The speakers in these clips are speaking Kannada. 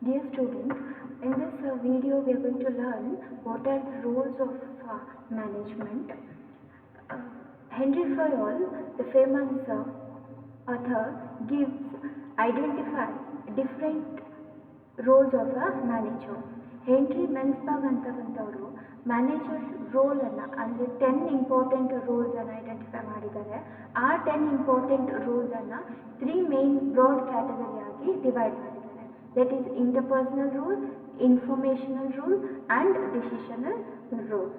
Dear students, in this video we are going to learn what are the roles of management. Uh, Henry Fayol, the famous author, identify different roles of a manager. Henry Mensberg ಅಂತಕ್ಕಂಥವರು ಮ್ಯಾನೇಜರ್ ರೋಲನ್ನು ಅಂದರೆ 10 ಇಂಪಾರ್ಟೆಂಟ್ ರೋಲ್ಸನ್ನು ಐಡೆಂಟಿಫೈ ಮಾಡಿದ್ದಾರೆ. ಆ 10 ಇಂಪಾರ್ಟೆಂಟ್ ರೋಲ್ಸನ್ನು 3 ಮೇನ್ ಬ್ರಾಡ್ ಕ್ಯಾಟಗರಿಯಾಗಿ ಡಿವೈಡ್ ಮಾಡಿದ್ದಾರೆ. That is interpersonal role, informational role and decisional role.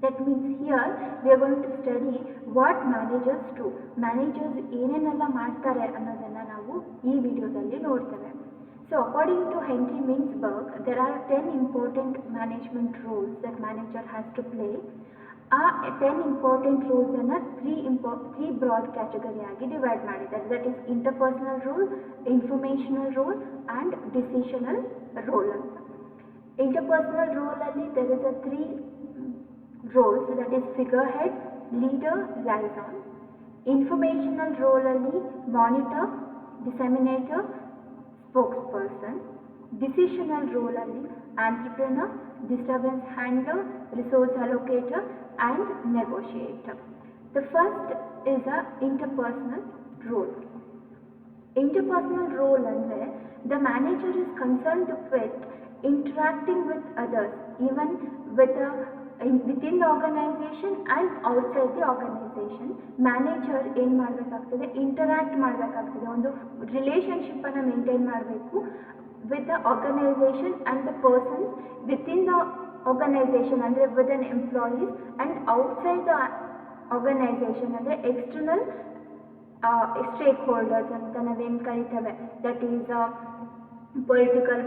That means here we are going to study what managers do. Managers ಏನೇನೆಲ್ಲ ಮಾಡ್ತಾರೆ ಅನ್ನೋದನ್ನು ನಾವು ಈ ವಿಡಿಯೋದಲ್ಲಿ ನೋಡ್ತೇವೆ. So according to Henry Mintzberg, there are 10 important management roles that manager has to play. ಆ 10 ಇಂಪಾರ್ಟೆಂಟ್ ರೋಲ್ಸನ್ನು 3 ಬ್ರಾಡ್ ಕ್ಯಾಟಗರಿಯಾಗಿ ಡಿವೈಡ್ ಮಾಡಿದ್ದಾರೆ. That is interpersonal role, informational role and decisional role ಅಂತ. ಇಂಟರ್ಪರ್ಸನಲ್ ರೋಲಲ್ಲಿ there is 3 roles, that is figure head, leader, liaison. Informational ರೋಲಲ್ಲಿ ಮಾನಿಟರ್, ಡಿಸೆಮಿನೇಟರ್, spokesperson. Decisional ರೋಲಲ್ಲಿ entrepreneur, disturbance handler, resource allocator and negotiator. The first is a interpersonal role. Interpersonal role andre the manager is concerned with interacting with others, even within the organization and outside the organization. Manager ಏನು ಮಾಡಬೇಕಾಗ್ತದೆ, ಇಂಟರಾಕ್ಟ್ ಮಾಡಬೇಕಾಗ್ತದೆ, ಒಂದು ರಿಲೇಷನ್ಶಿಪ್ಪನ್ನು ಮೇಂಟೈನ್ ಮಾಡಬೇಕು with the organization and the persons within the organization, ಅಂದರೆ within employees, and outside the organization ಅಂದರೆ external stakeholders ಅಂತ ನಾವೇನು ಕರಿತೇವೆ. ದಟ್ ಈಸ್ ಪೊಲಿಟಿಕಲ್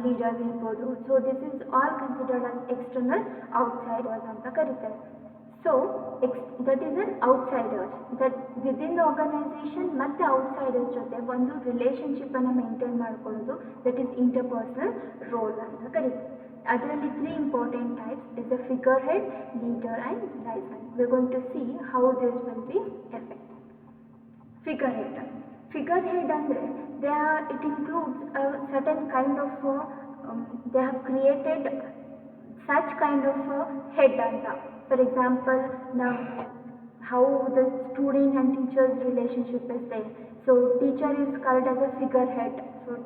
ಲೀಡರ್ಸ್ ಇರ್ಬೋದು. So this is all considered as external outsiders ಅಂತ ಕರಿತೇವೆ. So that is an outsiders that within the organization ಮತ್ತು ಔಟ್ಸೈಡರ್ಸ್ ಜೊತೆ ಒಂದು ರಿಲೇಷನ್ಶಿಪ್ಪನ್ನು ಮೇಂಟೈನ್ ಮಾಡ್ಕೊಳ್ಳೋದು, ದಟ್ ಈಸ್ ಇಂಟರ್ಪರ್ಸನಲ್ ರೋಲ್ ಅಂತ ಕರಿತೀವಿ. ಅದರಲ್ಲಿ 3 important types is the figurehead, leader and liaison. We are going to see how this will be effect. Figure head. Figure head ಅಂದರೆ it includes a certain kind of they have created such kind of head ಅಂತ. For example, now how the student and teacher's relationship is there. So teacher is called as a figure head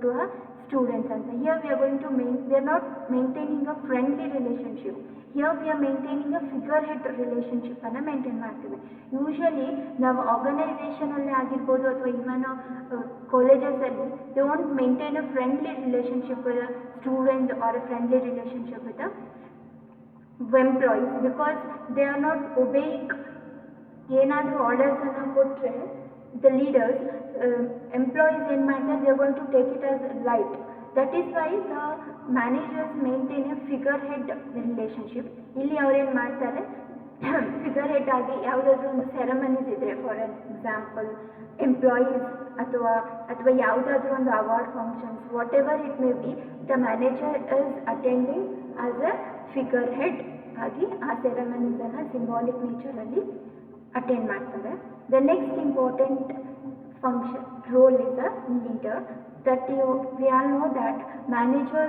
to a students ಅಂತ. Here we are going to we are not maintaining a friendly relationship. Here we are maintaining a figure head relationship ಅನ್ನು ಮೇಂಟೈನ್ ಮಾಡ್ತೀವಿ. ಯೂಶಲಿ ನಾವು ಆರ್ಗನೈಸೇಷನಲ್ಲಿ ಆಗಿರ್ಬೋದು ಅಥವಾ ಇವನ್ ಕಾಲೇಜಸಲ್ಲಿ they want maintain a friendly relationship with students or a friendly relationship with employees, because they are not obeying. ಏನಾದರೂ ಆರ್ಡರ್ಸನ್ನು ಕೊಟ್ಟರೆ the leaders, employees ಏನು ಮಾಡ್ತಾರೆ, they are going to take it as right. That is why the managers maintain a figure head relationship. ಇಲ್ಲಿ ಅವ್ರೇನು ಮಾಡ್ತಾರೆ, ಫಿಗರ್ ಹೆಡ್ ಆಗಿ ಯಾವುದಾದ್ರೂ ಒಂದು ಸೆರೆಮನೀಸ್ ಇದ್ದರೆ, ಫಾರ್ ಎಕ್ಸಾಂಪಲ್ ಎಂಪ್ಲಾಯೀಸ್ ಅಥವಾ ಯಾವುದಾದ್ರೂ ಒಂದು award functions, what ever it may be, the manager is attending as a figure head ಆಗಿ ಆ ಸೆರೆಮನೀಸನ್ನು ಸಿಂಬಾಲಿಕ್ ನೇಚರಲ್ಲಿ ಅಟೆಂಡ್ ಮಾಡ್ತಾರೆ. The next important role is a leader. That we all know that manager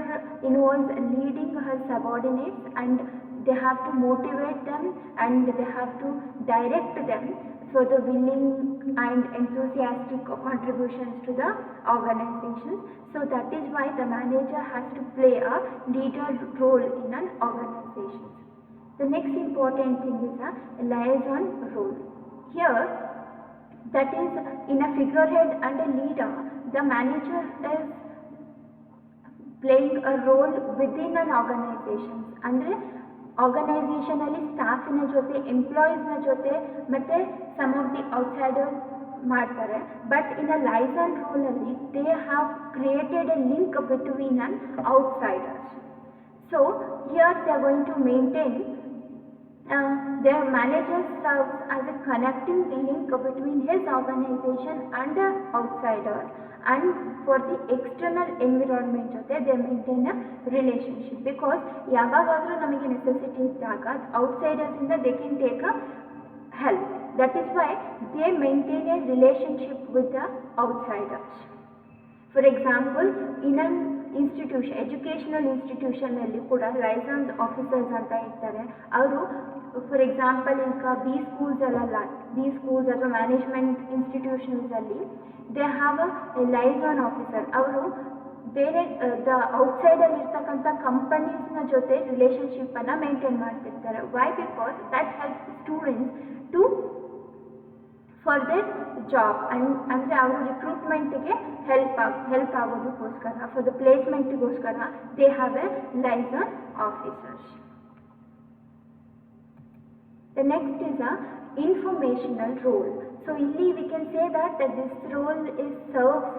involves leading her subordinates, and they have to motivate them and they have to direct them for the willing and enthusiastic contributions to the organization. So that is why the manager has to play a leader role in an organization. The next important thing is a liaison role. Here, that is in a figurehead and a leader, the manager is playing a role within an organization. ಅಂದರೆ ಆರ್ಗನೈಸೇಷನಲ್ಲಿ ಸ್ಟಾಫಿನ ಜೊತೆ, ಎಂಪ್ಲಾಯೀಸ್ನ ಜೊತೆ ಮತ್ತು ಸಮ್ ಆಫ್ ದಿ ಔಟ್ಸೈಡರ್ಸ್ ಮಾಡ್ತಾರೆ. ಬಟ್ ಇನ್ ಅ ಲೈಸನ್ ರೋಲಲ್ಲಿ they have created a link between an outsiders. So here they are going to maintain their manager serves as a connecting link between his organization and the outsiders, and for the external environment jothe they maintain a relationship, because yavagaadru namage necessity iddaga outsiders inda they can take a help. That is why they maintain a relationship with the outsiders. For example in an institution, educational ಇನ್ಸ್ಟಿಟ್ಯೂಷನಲ್ಲಿ ಕೂಡ ಲೈಸೆನ್ಸ್ ಆಫೀಸರ್ಸ್ ಅಂತ ಇರ್ತಾರೆ. ಅವರು ಫಾರ್ ಎಕ್ಸಾಂಪಲ್ ಈಗ ಬಿ ಸ್ಕೂಲ್ಸ್ ಅಥವಾ ಮ್ಯಾನೇಜ್ಮೆಂಟ್ ಇನ್ಸ್ಟಿಟ್ಯೂಷನ್ಸಲ್ಲಿ they have a liaison officer. ಅವರು ಬೇರೆ ಔಟ್ಸೈಡಲ್ಲಿ ಇರ್ತಕ್ಕಂಥ ಕಂಪನೀಸ್ನ ಜೊತೆ ರಿಲೇಷನ್ಶಿಪ್ಪನ್ನು ಮೇಂಟೈನ್ ಮಾಡ್ತಿರ್ತಾರೆ. Why? Because that helps students to for their job ಅಂದರೆ ಅವರು ರಿಕ್ರೂಟ್ಮೆಂಟಿಗೆ ಹೆಲ್ಪ್ ಆಗೋದಕ್ಕೋಸ್ಕರ, ಫಾರ್ ದ ಪ್ಲೇಸ್ಮೆಂಟಿಗೋಸ್ಕರ they have a liaison officers. The next is a informational role. So ಇಲ್ಲಿ we can say that this role is serves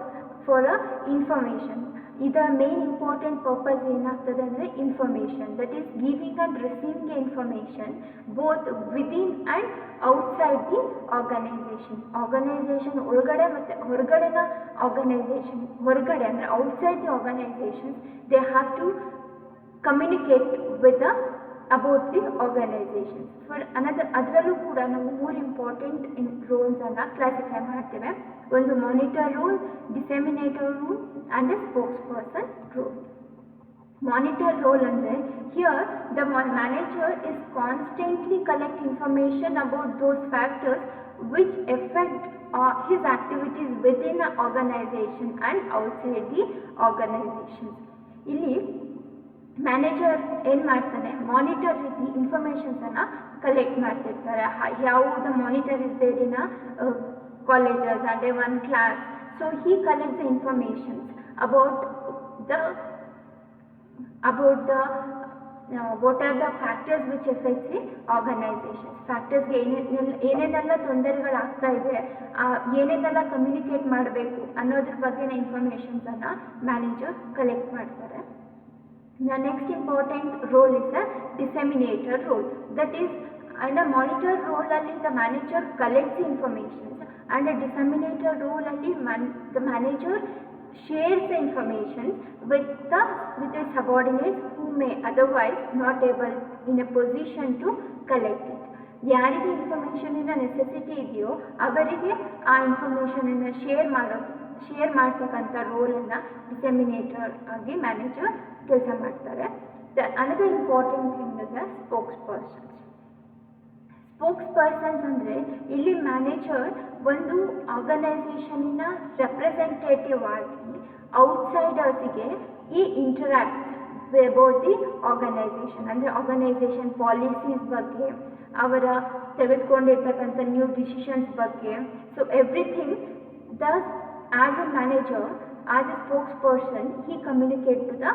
for a information. ಇದರ ಮೇನ್ ಇಂಪಾರ್ಟೆಂಟ್ ಪರ್ಪಸ್ ಏನಾಗ್ತದೆ ಅಂದರೆ information, that is giving and receiving information both within and outside the organisation ಒಳಗಡೆ ಮತ್ತು ಹೊರಗಡೆನ ಆರ್ಗನೈಸೇಷನ್. ಹೊರಗಡೆ ಅಂದರೆ outside the organisations they have to communicate with about the organisations. ಅದರಲ್ಲೂ ಕೂಡ ನಾವು 3 ಇಂಪಾರ್ಟೆಂಟ್ ರೋಲ್ಸನ್ನು ಕ್ಲಾಸಿಫೈ ಮಾಡ್ತೇವೆ. ಒಂದು monitor role, disseminator role and a spokesperson role. Monitor role ಅಂದರೆ here the manager is constantly collect information about those factors which affect his activities within the organization and outside the organization. ಇಲ್ಲಿ ಮ್ಯಾನೇಜರ್ ಏನು ಮಾಡ್ತಾನೆ, ಮಾನಿಟರ್ ರೀತಿ ಇನ್ಫಾರ್ಮೇಷನ್ಸನ್ನು ಕಲೆಕ್ಟ್ ಮಾಡ್ತಿರ್ತಾರೆ. ಯಾವುದು monitor is there in colleges and one class. So he collect the informations about what are the factors which affect the organization. ಫ್ಯಾಕ್ಟರ್ಸ್ಗೆ ಏನೇನೆಲ್ಲ ತೊಂದರೆಗಳಾಗ್ತಾ ಇದೆ, ಏನೇನೆಲ್ಲ ಕಮ್ಯುನಿಕೇಟ್ ಮಾಡಬೇಕು ಅನ್ನೋದ್ರ ಬಗ್ಗೆನ ಇನ್ಫಾರ್ಮೇಷನ್ಸನ್ನು ಮ್ಯಾನೇಜರ್ ಕಲೆಕ್ಟ್ ಮಾಡ್ತಾರೆ. The next important role is a disseminator role. That is, in a monitor role alli the manager collects information, and a disseminator role alli the manager shares the information with his subordinates who may otherwise not able in a position to collect it. ಯಾರಿಗೆ ಇನ್ಫಾರ್ಮೇಷನಿನ ನೆಸೆಸಿಟಿ ಇದೆಯೋ ಅವರಿಗೆ ಆ ಇನ್ಫಾರ್ಮೇಷನನ್ನು ಶೇರ್ ಮಾಡ್ತಕ್ಕಂಥ ರೋಲನ್ನು ಡಿಸೆಮಿನೇಟರ್ ಆಗಿ ಮ್ಯಾನೇಜರ್ ಕೆಲಸ ಮಾಡ್ತಾರೆ. Another important thing is spokespersons. Spokespersons ಅಂದರೆ ಇಲ್ಲಿ ಮ್ಯಾನೇಜರ್ ಒಂದು ಆರ್ಗನೈಸೇಷನಿನ ರೆಪ್ರೆಸೆಂಟೇಟಿವ್ ಆಗಿ ಔಟ್ಸೈಡರ್ಸಿಗೆ ಈ ಇಂಟರಾಕ್ಟ್ ಅಬೌಟ್ ದಿ ಆರ್ಗನೈಸೇಷನ್, ಅಂದರೆ ಆರ್ಗನೈಸೇಷನ್ ಪಾಲಿಸೀಸ್ ಬಗ್ಗೆ, ಅವರ ತೆಗೆದುಕೊಂಡಿರ್ತಕ್ಕಂಥ ನ್ಯೂ ಡಿಸಿಷನ್ಸ್ ಬಗ್ಗೆ. So everything thus as a manager, as a spokesperson, he communicate to the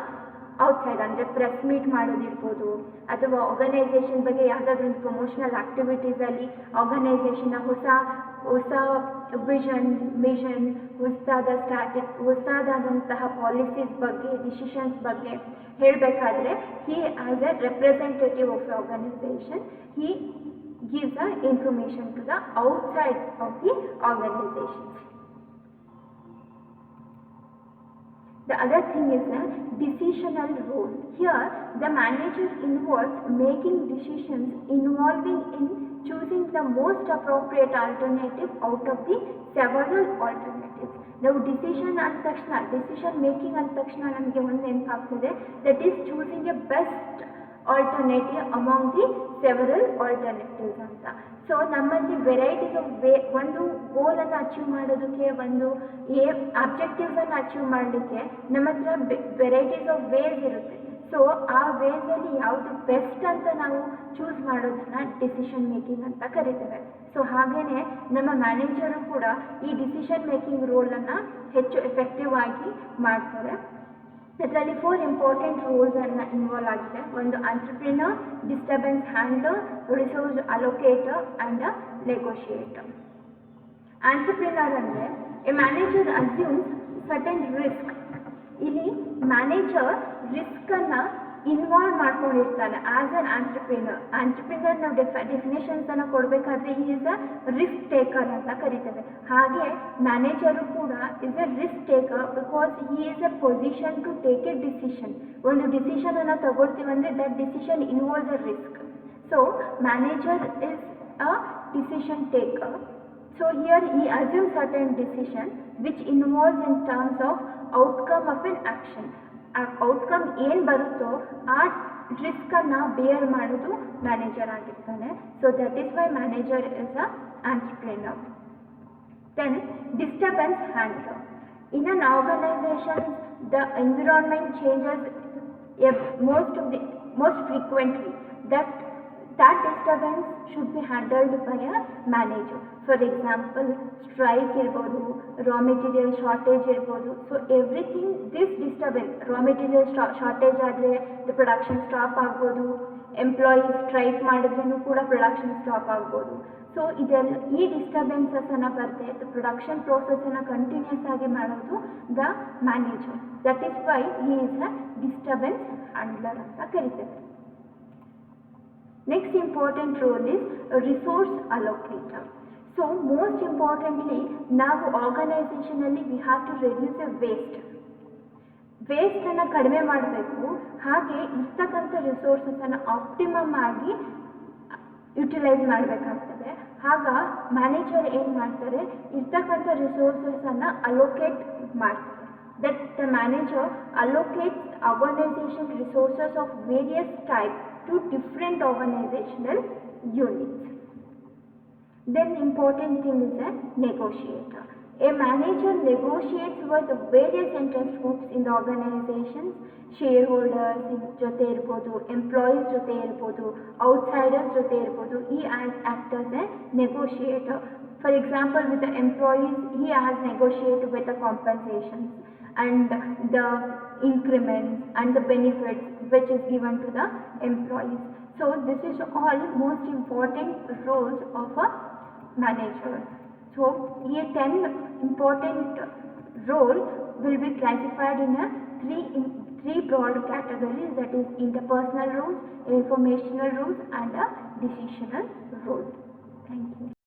outside. ಅಂದರೆ ಪ್ರೆಸ್ ಮೀಟ್ ಮಾಡೋದಿರ್ಬೋದು, ಅಥವಾ ಆರ್ಗನೈಸೇಷನ್ ಬಗ್ಗೆ ಯಾವುದಾದ್ರೂ ಒಂದು ಪ್ರಮೋಷನಲ್ ಆ್ಯಕ್ಟಿವಿಟೀಸಲ್ಲಿ ಆರ್ಗನೈಸೇಷನ್ನ ಹೊಸ ಮಿಷನ್, ಹೊಸದಾದಂತಹ ಪಾಲಿಸೀಸ್ ಬಗ್ಗೆ, ಡಿಸಿಷನ್ಸ್ ಬಗ್ಗೆ ಹೇಳಬೇಕಾದ್ರೆ ಹಿ as a representative of the organization, he gives the information to the outside of the organizations. The other thing is a decisional role. Here the manager involves making decisions involving in choosing the most appropriate alternative out of the several alternatives. Now decision making ಅಂದ ತಕ್ಷಣ ನಮಗೆ ಒಂದು ನೆನಪಾಗ್ತದೆ, that is choosing a best alternative among the several alternatives ಅಂತ. ಸೊ ನಮ್ಮಲ್ಲಿ ವೆರೈಟೀಸ್ ಆಫ್ ಒಂದು ಗೋಲನ್ನು ಅಚೀವ್ ಮಾಡೋದಕ್ಕೆ, ಒಂದು ಆಬ್ಜೆಕ್ಟಿವ್ಸನ್ನು ಅಚೀವ್ ಮಾಡಲಿಕ್ಕೆ ನಮ್ಮ ಹತ್ರ ವೆರೈಟೀಸ್ ಆಫ್ ವೇಸ್ ಇರುತ್ತೆ. ಸೊ ಆ ವೇಸಲ್ಲಿ ಯಾವುದು ಬೆಸ್ಟ್ ಅಂತ ನಾವು ಚೂಸ್ ಮಾಡೋದನ್ನ ಡಿಸಿಷನ್ ಮೇಕಿಂಗ್ ಅಂತ ಕರಿತೇವೆ. ಸೊ ಹಾಗೆಯೇ ನಮ್ಮ ಮ್ಯಾನೇಜರು ಕೂಡ ಈ ಡಿಸಿಷನ್ ಮೇಕಿಂಗ್ ರೋಲನ್ನು ಹೆಚ್ಚು ಎಫೆಕ್ಟಿವ್ ಆಗಿ ಮಾಡ್ತಾರೆ. ಇದರಲ್ಲಿ 4 ಇಂಪಾರ್ಟೆಂಟ್ ರೋಲ್ಸನ್ನು ಇನ್ವಾಲ್ವ್ ಆಗಿದೆ. ಒಂದು entrepreneur, disturbance handler, resource allocator and a negotiator. Entrepreneur ಅಂದರೆ a manager assumes certain risk. ಇಲ್ಲಿ ಮ್ಯಾನೇಜರ್ ರಿಸ್ಕನ್ನು ಇನ್ವಾಲ್ವ್ ಮಾಡ್ಕೊಂಡಿರ್ತಾನೆ ಆ್ಯಸ್ ಅನ್ ಆಂಟ್ರಪ್ರಿನರ್ ನಾವು ಡೆಫಿನೇಷನ್ಸನ್ನು ಕೊಡಬೇಕಾದ್ರೆ he is a risk taker ಅಂತ ಕರಿತೇವೆ. ಹಾಗೆ ಮ್ಯಾನೇಜರು ಕೂಡ is a risk taker because he is a position to take a decision. ಒಂದು ಡಿಸಿಷನನ್ನು ತಗೊಳ್ತೀವಂದರೆ that decision involves a risk. So manager is a decision taker. So here he assumes certain decision which involves in terms of outcome of an action. ಆ ಔಟ್ಕಮ್ ಏನು ಬರುತ್ತೋ ಆ ರಿಸ್ಕನ್ನು ಬೇರ್ ಮಾಡೋದು ಮ್ಯಾನೇಜರ್ ಆಗಿರ್ತಾನೆ. So that is why manager is a entrepreneur. Then disturbance handler. In an organization, the environment changes most frequently. That disturbance should be handled by a manager. For example, strike irbodu, raw material shortage irbodu. So everything, this disturbance, raw material shortage ಆದರೆ the production stop ಆಗ್ಬೋದು, ಎಂಪ್ಲಾಯೀಸ್ ಸ್ಟ್ರೈಕ್ ಮಾಡಿದ್ರೂ ಕೂಡ ಪ್ರೊಡಕ್ಷನ್ ಸ್ಟಾಪ್ ಆಗ್ಬೋದು. ಸೊ ಇದೆಲ್ಲ ಈ ಡಿಸ್ಟರ್ಬೆನ್ಸನ್ನು ಬರದೆ ಪ್ರೊಡಕ್ಷನ್ ಪ್ರೋಸೆಸನ್ನು ಕಂಟಿನ್ಯೂಸ್ ಆಗಿ ಮಾಡೋದು the manager. That is why he is a disturbance handler ಅಂತ ಕರಿತೇವೆ. Next important role is resource allocator. So most importantly, ನಾವು ಆರ್ಗನೈಸೇಷನಲ್ಲಿ we have to reduce the ವೇಸ್ಟನ್ನು ಕಡಿಮೆ ಮಾಡಬೇಕು. ಹಾಗೆ ಇರ್ತಕ್ಕಂಥ ರಿಸೋರ್ಸಸನ್ನು ಆಪ್ಟಿಮಮ್ ಆಗಿ ಯುಟಿಲೈಸ್ ಮಾಡಬೇಕಾಗ್ತದೆ. ಆಗ ಮ್ಯಾನೇಜರ್ ಏನು ಮಾಡ್ತಾರೆ, ಇರ್ತಕ್ಕಂಥ ರಿಸೋರ್ಸಸನ್ನು ಅಲೋಕೇಟ್ ಮಾಡ್ತಾರೆ. that the manager allocates organization resources of various types to different organizational units. Then important thing is a negotiator. A manager negotiates with various interest groups in the organizations, shareholders ಜೊತೆ ಇರ್ಬೋದು, ಎಂಪ್ಲಾಯೀಸ್ ಜೊತೆ ಇರ್ಬೋದು, ಔಟ್ಸೈಡರ್ಸ್ ಜೊತೆ ಇರ್ಬೋದು. He acts as a negotiator. For example, with the employees, he has negotiated with the compensations and the increments and the benefits which is given to the employees. So this is all most important roles of a manager. So here 10 important role will be classified in a three broad categories, that is interpersonal roles, informational roles and a decisional role. Thank you.